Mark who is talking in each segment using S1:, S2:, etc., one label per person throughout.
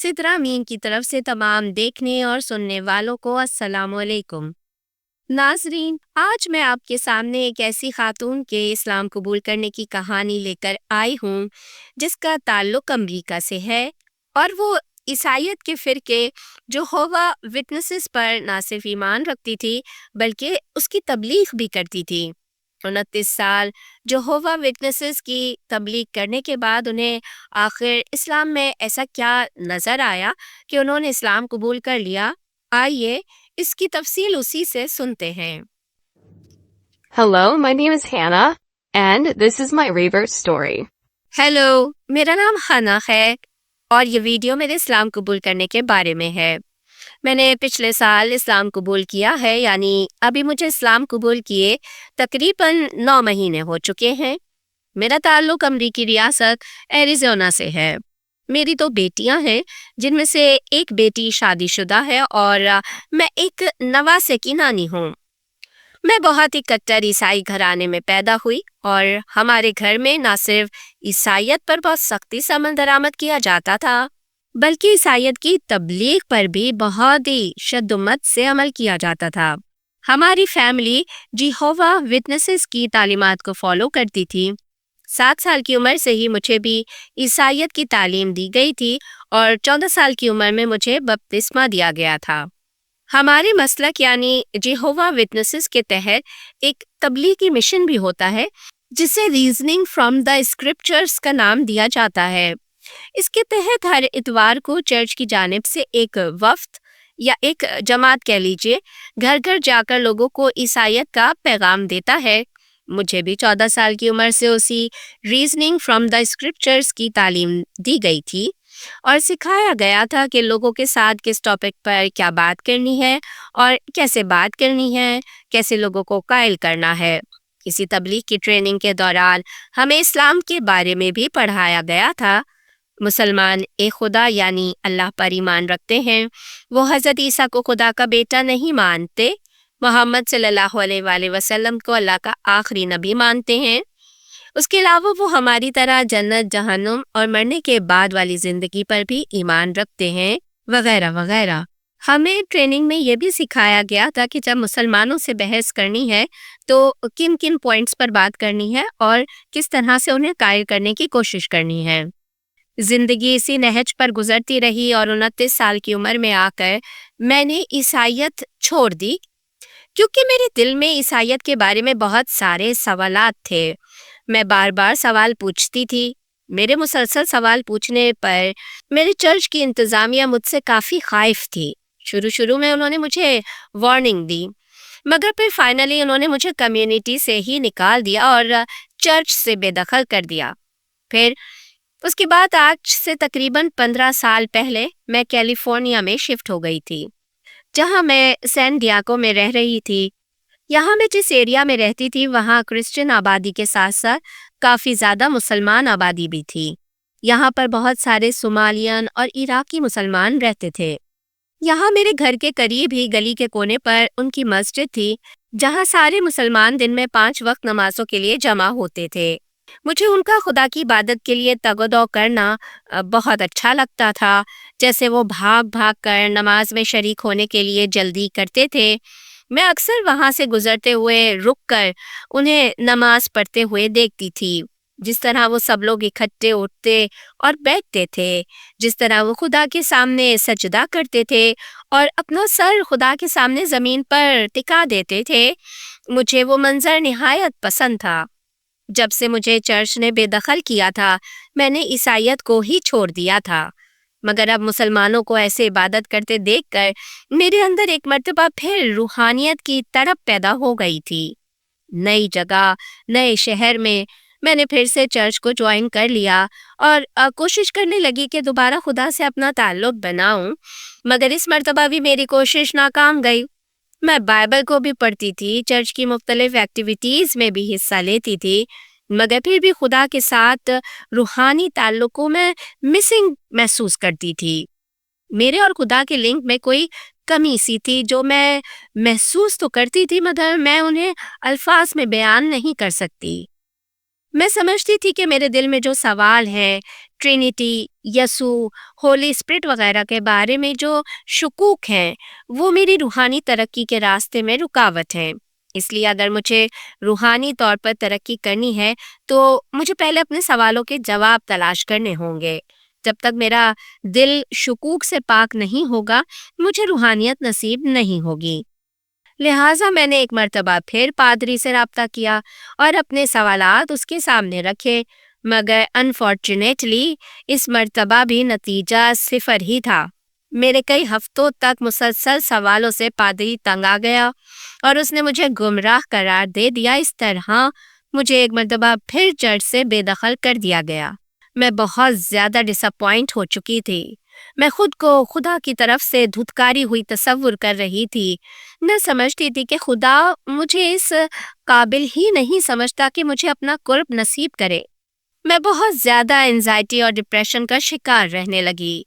S1: سترہ مین کی طرف سے تمام دیکھنے اور سننے والوں کو السلام علیکم۔ ناظرین، آج میں آپ کے سامنے ایک ایسی خاتون کے اسلام قبول کرنے کی کہانی لے کر آئی ہوں جس کا تعلق امریکہ سے ہے، اور وہ عیسائیت کے فرقے یہوہ وٹنسز پر نہ صرف ایمان رکھتی تھی بلکہ اس کی تبلیغ بھی کرتی تھی۔ 29 سال یہوہ وٹنسز کی تبلیغ کرنے کے بعد انہیں آخر اسلام میں ایسا کیا نظر آیا کہ انہوں نے اسلام قبول کر لیا؟ آئیے اس کی تفصیل اسی سے سنتے ہیں۔
S2: Hello, my name is Hannah, and this is my reverse story.
S1: Hello, میرا نام ہنا ہے اور یہ ویڈیو میرے اسلام قبول کرنے کے بارے میں ہے۔ میں نے پچھلے سال اسلام قبول کیا ہے، یعنی ابھی مجھے اسلام قبول کیے تقریباً 9 مہینے ہو چکے ہیں۔ میرا تعلق امریکی ریاست ایریزونا سے ہے۔ میری 2 بیٹیاں ہیں، جن میں سے ایک بیٹی شادی شدہ ہے اور میں ایک نواسے کی نانی ہوں۔ میں بہت ہی کٹر عیسائی گھرانے میں پیدا ہوئی اور ہمارے گھر میں نہ صرف عیسائیت پر بہت سختی سے عمل درآمد کیا جاتا تھا بلکہ عیسائیت کی تبلیغ پر بھی بہت ہی شدت سے عمل کیا جاتا تھا۔ ہماری فیملی یہوہ وٹنسز کی تعلیمات کو فالو کرتی تھی۔ 7 سال کی عمر سے ہی مجھے بھی عیسائیت کی تعلیم دی گئی تھی اور 14 سال کی عمر میں مجھے بپتسمہ دیا گیا تھا۔ ہمارے مسلک یعنی یہوہ وٹنسز کے تحت ایک تبلیغی مشن بھی ہوتا ہے جسے ریزننگ فرام دا اسکرپچرز کا نام دیا جاتا ہے۔ اس کے تحت ہر اتوار کو چرچ کی جانب سے ایک وفد یا ایک جماعت کہہ لیجیے گھر گھر جا کر لوگوں کو عیسائیت کا پیغام دیتا ہے۔ مجھے بھی 14 سال کی عمر سے اسی ریزننگ فرام دا اسکرپچرز کی تعلیم دی گئی تھی اور سکھایا گیا تھا کہ لوگوں کے ساتھ کس ٹاپک پر کیا بات کرنی ہے اور کیسے بات کرنی ہے، کیسے لوگوں کو قائل کرنا ہے۔ اسی تبلیغ کی ٹریننگ کے دوران ہمیں اسلام کے بارے میں بھی پڑھایا گیا تھا۔ مسلمان ایک خدا یعنی اللہ پر ایمان رکھتے ہیں، وہ حضرت عیسیٰ کو خدا کا بیٹا نہیں مانتے، محمد صلی اللہ علیہ وآلہ وسلم کو اللہ کا آخری نبی مانتے ہیں، اس کے علاوہ وہ ہماری طرح جنت، جہنم اور مرنے کے بعد والی زندگی پر بھی ایمان رکھتے ہیں، وغیرہ وغیرہ۔ ہمیں ٹریننگ میں یہ بھی سکھایا گیا تھا کہ جب مسلمانوں سے بحث کرنی ہے تو کن کن پوائنٹس پر بات کرنی ہے اور کس طرح سے انہیں قائل کرنے کی کوشش کرنی ہے۔ زندگی اسی نہج پر گزرتی رہی اور 29 سال کی عمر میں آ کر میں نے عیسائیت چھوڑ دی کیونکہ میرے دل میں عیسائیت کے بارے میں بہت سارے سوالات تھے۔ میں بار بار سوال پوچھتی تھی۔ میرے مسلسل سوال پوچھنے پر میرے چرچ کی انتظامیہ مجھ سے کافی خائف تھی۔ شروع میں انہوں نے مجھے وارننگ دی، مگر پھر فائنلی انہوں نے مجھے کمیونٹی سے ہی نکال دیا اور چرچ سے بے دخل کر دیا۔ پھر اس کے بعد آج سے تقریباً 15 سال پہلے میں کیلیفورنیا میں شفٹ ہو گئی تھی، جہاں میں سین ڈیاگو میں رہ رہی تھی۔ یہاں میں جس ایریا میں رہتی تھی وہاں کرسچن آبادی کے ساتھ ساتھ کافی زیادہ مسلمان آبادی بھی تھی۔ یہاں پر بہت سارے صومالین اور عراقی مسلمان رہتے تھے۔ یہاں میرے گھر کے قریب ہی گلی کے کونے پر ان کی مسجد تھی جہاں سارے مسلمان دن میں 5 وقت نمازوں کے لیے جمع ہوتے تھے۔ مجھے ان کا خدا کی عبادت کے لیے تگ و دو کرنا بہت اچھا لگتا تھا، جیسے وہ بھاگ بھاگ کر نماز میں شریک ہونے کے لیے جلدی کرتے تھے۔ میں اکثر وہاں سے گزرتے ہوئے رک کر انہیں نماز پڑھتے ہوئے دیکھتی تھی، جس طرح وہ سب لوگ اکٹھے اٹھتے اور بیٹھتے تھے، جس طرح وہ خدا کے سامنے سجدہ کرتے تھے اور اپنا سر خدا کے سامنے زمین پر ٹکا دیتے تھے۔ مجھے وہ منظر نہایت پسند تھا۔ جب سے مجھے چرچ نے بے دخل کیا تھا میں نے عیسائیت کو ہی چھوڑ دیا تھا، مگر اب مسلمانوں کو ایسے عبادت کرتے دیکھ کر میرے اندر ایک مرتبہ پھر روحانیت کی تڑپ پیدا ہو گئی تھی۔ نئی جگہ، نئے شہر میں نے پھر سے چرچ کو جوائن کر لیا اور کوشش کرنے لگی کہ دوبارہ خدا سے اپنا تعلق بناؤں، مگر اس مرتبہ بھی میری کوشش ناکام گئی۔ میں بائبل کو بھی پڑھتی تھی، چرچ کی مختلف ایکٹیویٹیز میں بھی حصہ لیتی تھی، مگر پھر بھی خدا کے ساتھ روحانی تعلقوں میں مسنگ محسوس کرتی تھی۔ میرے اور خدا کے لنک میں کوئی کمی سی تھی جو میں محسوس تو کرتی تھی مگر میں انہیں الفاظ میں بیان نہیں کر سکتی۔ میں سمجھتی تھی کہ میرے دل میں جو سوال ہیں ٹرینیٹی، یسوع، ہولی اسپرٹ وغیرہ کے بارے میں جو شکوک ہیں وہ میری روحانی ترقی کے راستے میں رکاوٹ ہیں۔ اس لیے اگر مجھے روحانی طور پر ترقی کرنی ہے تو مجھے پہلے اپنے سوالوں کے جواب تلاش کرنے ہوں گے۔ جب تک میرا دل شکوک سے پاک نہیں ہوگا مجھے روحانیت نصیب نہیں ہوگی۔ لہٰذا میں نے ایک مرتبہ پھر پادری سے رابطہ کیا اور اپنے سوالات اس کے سامنے رکھے، مگر انفارچونیٹلی اس مرتبہ بھی نتیجہ 0 ہی تھا۔ میرے کئی ہفتوں تک مسلسل سوالوں سے پادری تنگ آ گیا اور اس نے مجھے گمراہ قرار دے دیا۔ اس طرح مجھے ایک مرتبہ پھر چرچ سے بے دخل کر دیا گیا۔ میں بہت زیادہ ڈس اپوائنٹ ہو چکی تھی۔ میں خود کو خدا کی طرف سے دھتکاری ہوئی تصور کر رہی تھی۔ میں سمجھتی تھی کہ خدا مجھے اس قابل ہی نہیں سمجھتا کہ مجھے اپنا قرب نصیب کرے۔ میں بہت زیادہ انزائٹی اور ڈپریشن کا شکار رہنے لگی۔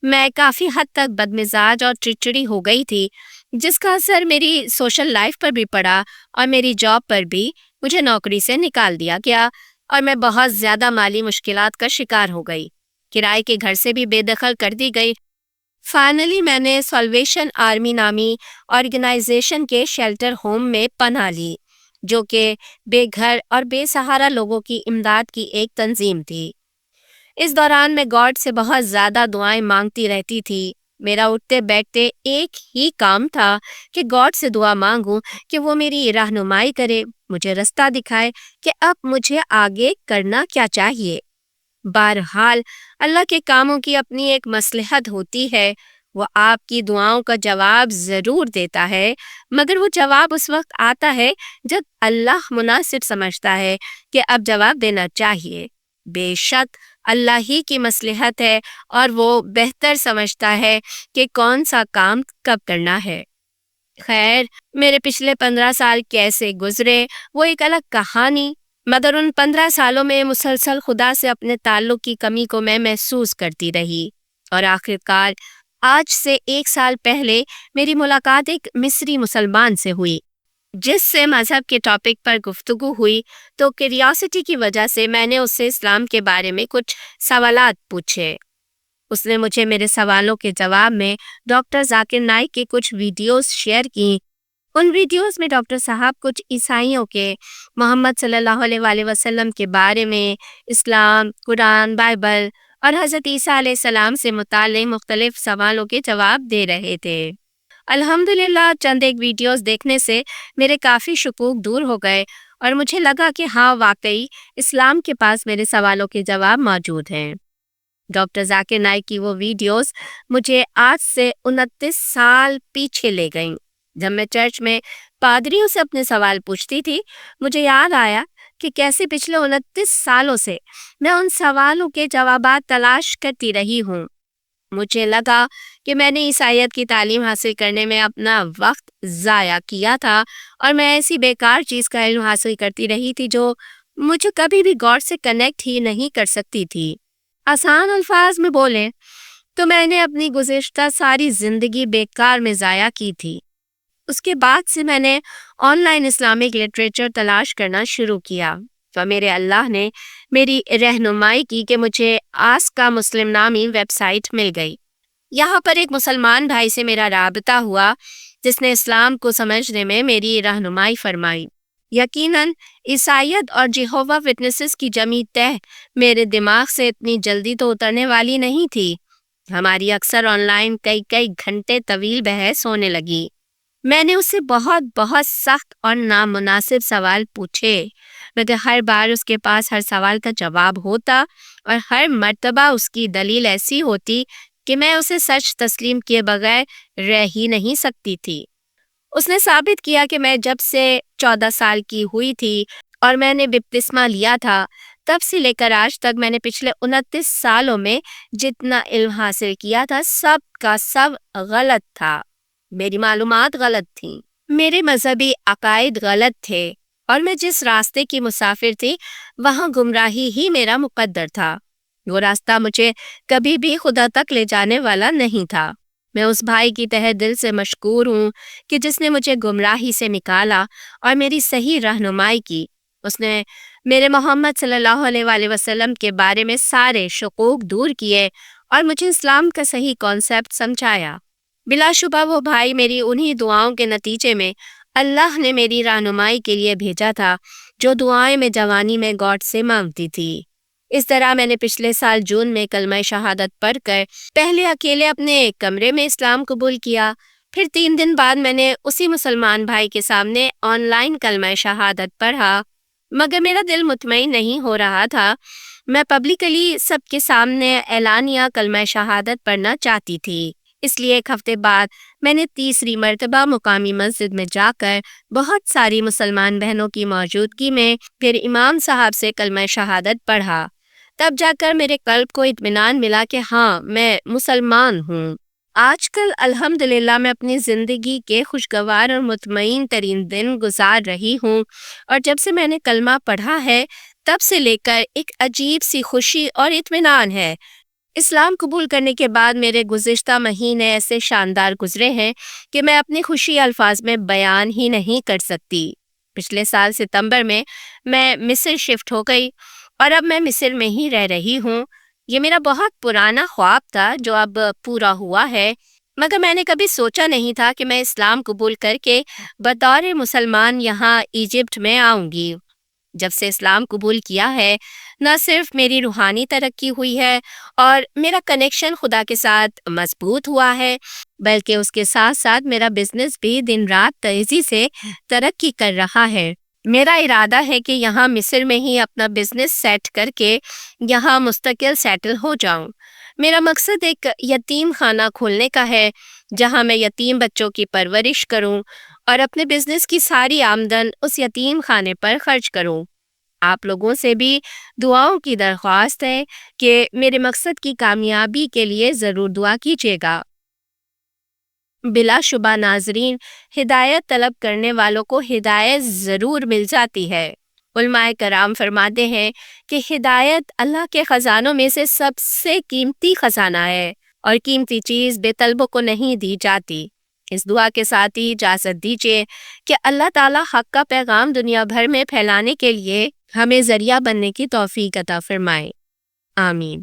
S1: میں کافی حد تک بدمزاج اور چڑچڑی ہو گئی تھی، جس کا اثر میری سوشل لائف پر بھی پڑا اور میری جاب پر بھی۔ مجھے نوکری سے نکال دیا گیا اور میں بہت زیادہ مالی مشکلات کا شکار ہو گئی۔ کرائے کے گھر سے بھی بے دخل کر دی گئی۔ فائنلی میں نے سالویشن آرمی نامی آرگنائزیشن کے شیلٹر ہوم میں پناہ لی، جو کہ بے گھر اور بے سہارا لوگوں کی امداد کی ایک تنظیم تھی۔ اس دوران میں گاڈ سے بہت زیادہ دعائیں مانگتی رہتی تھی۔ میرا اٹھتے بیٹھتے ایک ہی کام تھا کہ گاڈ سے دعا مانگوں کہ وہ میری رہنمائی کرے، مجھے رستہ دکھائے کہ اب مجھے آگے کرنا کیا چاہیے۔ بہرحال اللہ کے کاموں کی اپنی ایک مصلحت ہوتی ہے۔ وہ آپ کی دعاؤں کا جواب ضرور دیتا ہے، مگر وہ جواب اس وقت آتا ہے جب اللہ مناسب سمجھتا ہے کہ اب جواب دینا چاہیے۔ بے شک اللہ ہی کی مصلحت ہے اور وہ بہتر سمجھتا ہے کہ کون سا کام کب کرنا ہے۔ خیر، میرے پچھلے 15 سال کیسے گزرے وہ ایک الگ کہانی، مگر ان 15 سالوں میں مسلسل خدا سے اپنے تعلق کی کمی کو میں محسوس کرتی رہی، اور آخرکار آج سے 1 سال پہلے میری ملاقات ایک مصری مسلمان سے ہوئی، جس سے مذہب کے ٹاپک پر گفتگو ہوئی تو کیوریاسٹی کی وجہ سے میں نے اس سے اسلام کے بارے میں کچھ سوالات پوچھے۔ اس نے مجھے میرے سوالوں کے جواب میں ڈاکٹر ذاکر نائک کی کچھ ویڈیوز شیئر کی۔ ان ویڈیوز میں ڈاکٹر صاحب کچھ عیسائیوں کے محمد صلی اللہ علیہ وآلہ وسلم کے بارے میں، اسلام، قرآن، بائبل اور حضرت عیسیٰ علیہ السلام سے متعلق مختلف سوالوں کے جواب دے رہے تھے۔ الحمدللہ چند ایک ویڈیوز دیکھنے سے میرے کافی شکوک دور ہو گئے اور مجھے لگا کہ ہاں واقعی اسلام کے پاس میرے سوالوں کے جواب موجود ہیں۔ ڈاکٹر ذاکر نائک کی وہ ویڈیوز مجھے آج سے 29 سال پیچھے لے گئیں۔ جب میں چرچ میں پادریوں سے اپنے سوال پوچھتی تھی، مجھے یاد آیا کہ کیسے پچھلے 29 سالوں سے میں ان سوالوں کے جوابات تلاش کرتی رہی ہوں۔ مجھے لگا کہ میں نے عیسائیت کی تعلیم حاصل کرنے میں اپنا وقت ضائع کیا تھا اور میں ایسی بیکار چیز کا علم حاصل کرتی رہی تھی جو مجھے کبھی بھی گاڈ سے کنیکٹ ہی نہیں کر سکتی تھی۔ آسان الفاظ میں بولیں تو میں نے اپنی گزشتہ ساری زندگی بیکار میں ضائع کی تھی۔ اس کے بعد سے میں نے آن لائن اسلامک لٹریچر تلاش کرنا شروع کیا تو میرے اللہ نے میری رہنمائی کی کہ مجھے آسکا مسلم نامی ویب سائٹ مل گئی۔ یہاں پر ایک مسلمان بھائی سے میرا رابطہ ہوا جس نے اسلام کو سمجھنے میں میری رہنمائی فرمائی۔ یقیناً عیسائیت اور جیہووا وٹنسز کی جمی تہ میرے دماغ سے اتنی جلدی تو اترنے والی نہیں تھی۔ ہماری اکثر آن لائن کئی گھنٹے طویل بحث ہونے لگی۔ میں نے اس سے بہت سخت اور نامناسب سوال پوچھے، مگر ہر بار اس کے پاس ہر سوال کا جواب ہوتا اور ہر مرتبہ اس کی دلیل ایسی ہوتی کہ میں اسے سچ تسلیم کیے بغیر رہ ہی نہیں سکتی تھی۔ اس نے ثابت کیا کہ میں جب سے 14 سال کی ہوئی تھی اور میں نے بپتسمہ لیا تھا، تب سے لے کر آج تک میں نے پچھلے 29 سالوں میں جتنا علم حاصل کیا تھا سب کا سب غلط تھا۔ میری معلومات غلط تھیں، میرے مذہبی عقائد غلط تھے، اور میں جس راستے کی مسافر تھی وہاں گمراہی ہی میرا مقدر تھا۔ وہ راستہ مجھے کبھی بھی خدا تک لے جانے والا نہیں تھا۔ میں اس بھائی کی تہہ دل سے مشکور ہوں کہ جس نے مجھے گمراہی سے نکالا اور میری صحیح رہنمائی کی۔ اس نے میرے محمد صلی اللہ علیہ وآلہ وسلم کے بارے میں سارے شکوک دور کیے اور مجھے اسلام کا صحیح کانسیپٹ سمجھایا۔ بلا شبہ وہ بھائی میری انہی دعاؤں کے نتیجے میں اللہ نے میری رہنمائی کے لیے بھیجا تھا، جو دعائیں میں جوانی میں گاڈ سے مانگتی تھی۔ اس طرح میں نے پچھلے سال جون میں کلمہ شہادت پڑھ کر پہلے اکیلے اپنے ایک کمرے میں اسلام قبول کیا، پھر 3 دن بعد میں نے اسی مسلمان بھائی کے سامنے آن لائن کلمہ شہادت پڑھا، مگر میرا دل مطمئن نہیں ہو رہا تھا۔ میں پبلکلی سب کے سامنے اعلانیہ کلمہ شہادت پڑھنا چاہتی تھی، اس لیے 1 ہفتے بعد میں نے تیسری مرتبہ مقامی مسجد میں جا کر بہت ساری مسلمان بہنوں کی موجودگی میں پھر امام صاحب سے کلمہ شہادت پڑھا۔ تب جا کر میرے قلب کو اطمینان ملا کہ ہاں میں مسلمان ہوں۔ آج کل الحمدللہ میں اپنی زندگی کے خوشگوار اور مطمئن ترین دن گزار رہی ہوں، اور جب سے میں نے کلمہ پڑھا ہے تب سے لے کر ایک عجیب سی خوشی اور اطمینان ہے۔ اسلام قبول کرنے کے بعد میرے گزشتہ مہینے ایسے شاندار گزرے ہیں کہ میں اپنی خوشی الفاظ میں بیان ہی نہیں کر سکتی۔ پچھلے سال ستمبر میں مصر شفٹ ہو گئی اور اب میں مصر میں ہی رہ رہی ہوں۔ یہ میرا بہت پرانا خواب تھا جو اب پورا ہوا ہے، مگر میں نے کبھی سوچا نہیں تھا کہ میں اسلام قبول کر کے بطور مسلمان یہاں ایجپٹ میں آؤں گی۔ جب سے اسلام قبول کیا ہے، نہ صرف میری روحانی ترقی ہوئی ہے اور میرا کنیکشن خدا کے ساتھ مضبوط ہوا ہے، بلکہ اس کے ساتھ ساتھ میرا بزنس بھی دن رات تیزی سے ترقی کر رہا ہے۔ میرا ارادہ ہے کہ یہاں مصر میں ہی اپنا بزنس سیٹ کر کے یہاں مستقل سیٹل ہو جاؤں۔ میرا مقصد ایک یتیم خانہ کھولنے کا ہے، جہاں میں یتیم بچوں کی پرورش کروں اور اپنے بزنس کی ساری آمدن اس یتیم خانے پر خرچ کروں۔ آپ لوگوں سے بھی دعاؤں کی درخواست ہے کہ میرے مقصد کی کامیابی کے لیے ضرور دعا کیجیے گا۔ بلا شبہ ناظرین، ہدایت طلب کرنے والوں کو ہدایت ضرور مل جاتی ہے۔ علماء کرام فرماتے ہیں کہ ہدایت اللہ کے خزانوں میں سے سب سے قیمتی خزانہ ہے، اور قیمتی چیز بے طلبوں کو نہیں دی جاتی۔ اس دعا کے ساتھ ہی اجازت دیجیے کہ اللہ تعالیٰ حق کا پیغام دنیا بھر میں پھیلانے کے لیے ہمیں ذریعہ بننے کی توفیق عطا فرمائے۔ آمین۔